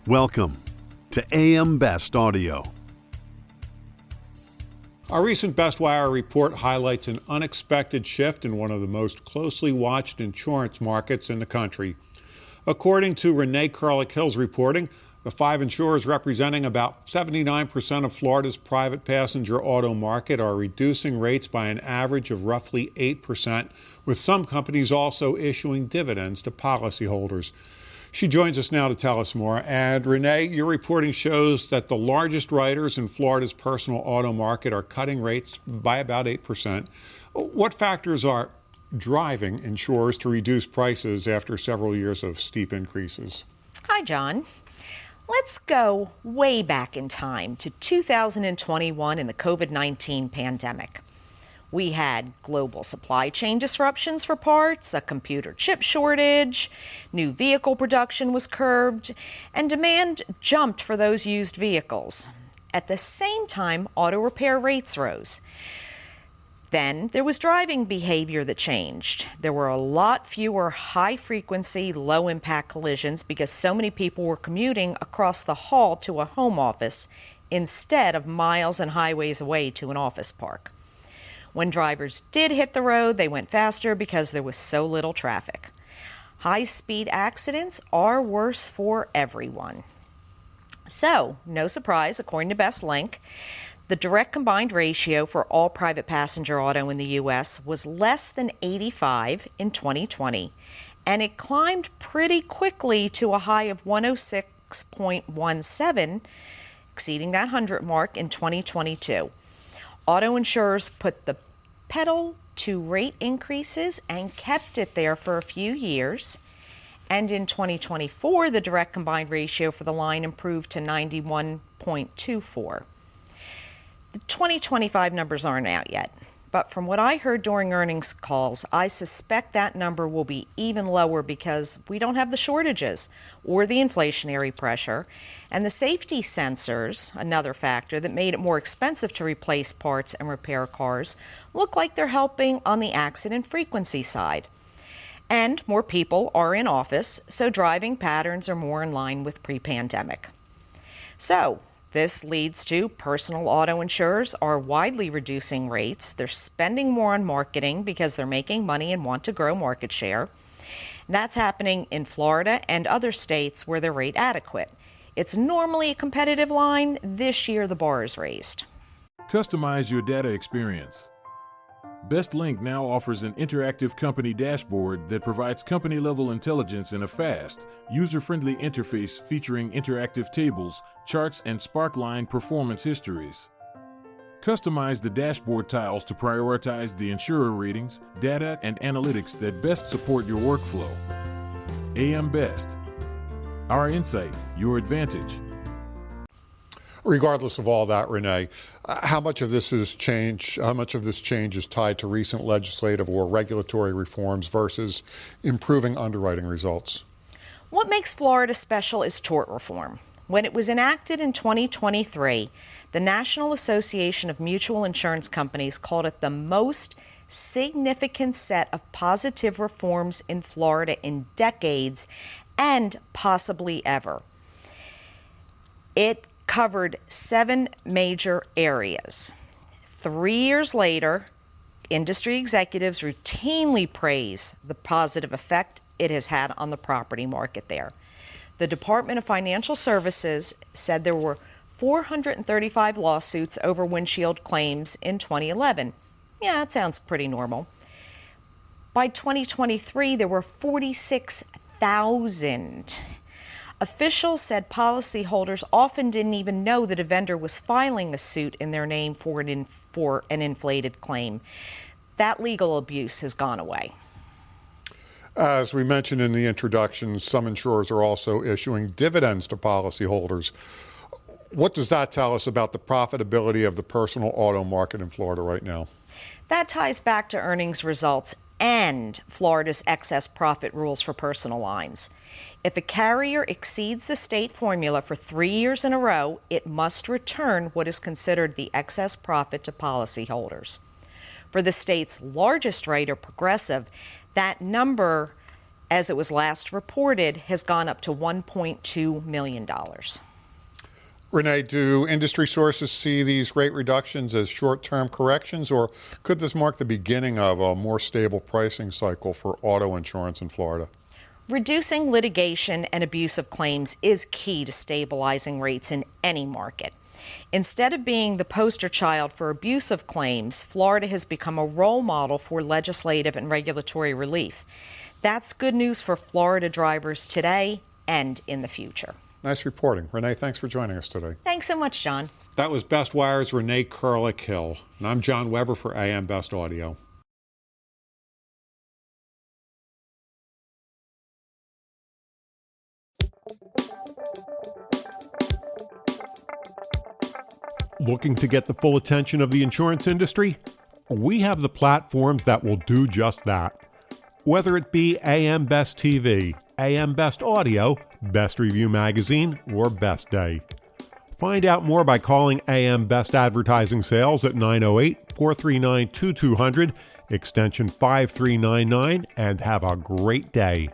Welcome to AM Best Audio. Our recent BestWire report highlights an unexpected shift in one of the most closely watched insurance markets in the country. According to Renee Kirluk-Hill's reporting, the 5 insurers representing about 79% of Florida's private passenger auto market are reducing rates by an average of roughly 8%, with some companies also issuing dividends to policyholders. She joins us now to tell us more. And Renee, your reporting shows that the largest writers in Florida's personal auto market are cutting rates by about 8%. What factors are driving insurers to reduce prices after several years of steep increases? Hi, John. Let's go way back in time to 2021 in the COVID-19 pandemic. We had global supply chain disruptions for parts, a computer chip shortage, new vehicle production was curbed, and demand jumped for those used vehicles. At the same time, auto repair rates rose. Then there was driving behavior that changed. There were a lot fewer high-frequency, low-impact collisions because so many people were commuting across the hall to a home office instead of miles and highways away to an office park. When drivers did hit the road, they went faster because there was so little traffic. High-speed accidents are worse for everyone. So, no surprise, according to BestLink, the direct combined ratio for all private passenger auto in the U.S. was less than 85 in 2020, and it climbed pretty quickly to a high of 106.17, exceeding that 100 mark in 2022. Auto insurers put the pedal to rate increases and kept it there for a few years. And in 2024, the direct combined ratio for the line improved to 91.24. The 2025 numbers aren't out yet, but from what I heard during earnings calls, I suspect that number will be even lower because we don't have the shortages or the inflationary pressure, and the safety sensors, another factor that made it more expensive to replace parts and repair cars, look like they're helping on the accident frequency side. And more people are in office, so driving patterns are more in line with pre-pandemic. So, this leads to personal auto insurers are widely reducing rates. They're spending more on marketing because they're making money and want to grow market share. That's happening in Florida and other states where they're rate adequate. It's normally a competitive line. This year, the bar is raised. Customize your data experience. BestLink now offers an interactive company dashboard that provides company-level intelligence in a fast, user-friendly interface featuring interactive tables, charts, and Sparkline performance histories. Customize the dashboard tiles to prioritize the insurer ratings, data, and analytics that best support your workflow. AM Best. Our insight, your advantage. Regardless of all that, Renee, how much of this change is tied to recent legislative or regulatory reforms versus improving underwriting results? What makes Florida special is tort reform. When it was enacted in 2023, the National Association of Mutual Insurance Companies called it the most significant set of positive reforms in Florida in decades and possibly ever. It covered 7 major areas. 3 years later, industry executives routinely praise the positive effect it has had on the property market there. The Department of Financial Services said there were 435 lawsuits over windshield claims in 2011. Yeah, that sounds pretty normal. By 2023, there were 46,000. Officials said policyholders often didn't even know that a vendor was filing a suit in their name for an inflated claim. That legal abuse has gone away. As we mentioned in the introduction, some insurers are also issuing dividends to policyholders. What does that tell us about the profitability of the personal auto market in Florida right now? That ties back to earnings results and Florida's excess profit rules for personal lines. If a carrier exceeds the state formula for 3 years in a row, it must return what is considered the excess profit to policyholders. For the state's largest writer, Progressive, that number as it was last reported, has gone up to $1.2 million. Renee, do industry sources see these rate reductions as short-term corrections, or could this mark the beginning of a more stable pricing cycle for auto insurance in Florida? Reducing litigation and abusive claims is key to stabilizing rates in any market. Instead of being the poster child for abusive claims, Florida has become a role model for legislative and regulatory relief. That's good news for Florida drivers today and in the future. Nice reporting. Renee, thanks for joining us today. Thanks so much, John. That was BestWire's Renee Kirluk-Hill, and I'm John Weber for AM Best Audio. Looking to get the full attention of the insurance industry? We have the platforms that will do just that. Whether it be AM Best TV, AM Best Audio, Best Review Magazine, or Best Day. Find out more by calling AM Best Advertising Sales at 908-439-2200, extension 5399, and have a great day.